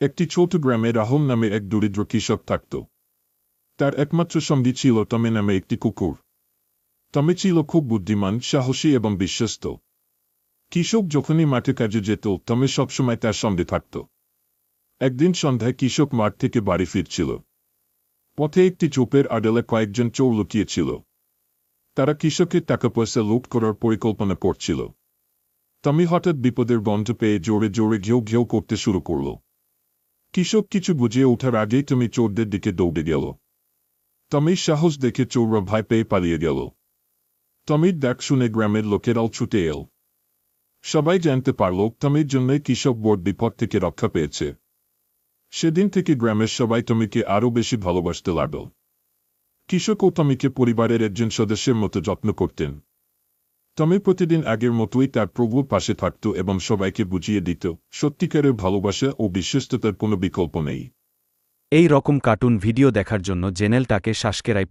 একটি ছোট গ্রামে রাহুল নামে এক দরিদ্র কৃষক থাকত। তার একমাত্র সঙ্গী ছিল টমি নামে একটি কুকুর। টমি ছিল খুব বুদ্ধিমান, সাহসী এবং বিশ্বস্ত। কৃষক যখনই মাঠে কাজে যেত, টমি সবসময় তার সঙ্গে থাকত। একদিন সন্ধ্যায় কৃষক মাঠ থেকে বাড়ি ফিরছিল। পথে একটি ঝোপের আড়ালে কয়েকজন চোর লুকিয়েছিল। তারা কৃষকের টাকা পয়সা লুট করার পরিকল্পনা করছিল। টমি হঠাৎ বিপদের গন্ধ পেয়ে জোরে জোরে ঘেউ ঘেউ করতে শুরু করল। কৃষক কিছু বুঝিয়ে ওঠার আগেই টমি চোরদের দিকে দৌড়ে গেল। টমির সাহস দেখে চোররা ভয় পেয়ে পালিয়ে গেল। টমির ডাক শুনে গ্রামের লোকেরাও ছুটে এল। সবাই জানতে পারল টমির জন্যই কৃষক বড় বিপদ থেকে রক্ষা পেয়েছে। সেদিন থেকে গ্রামের সবাই টমিকে আরও বেশি ভালোবাসতে লাগল। কৃষক ও টমিকে পরিবারের একজন সদস্যের মতো যত্ন করতেন। টমি প্রতিদিন আগের মতোই তার প্রভুর পাশে থাকত এবং সবাইকে বুঝিয়ে দিত সত্যিকারের ভালোবাসা ও বিশ্বস্ততার কোনো বিকল্প নেই। এই রকম কার্টুন ভিডিও দেখার জন্য চ্যানেলটাকে সাবস্ক্রাইব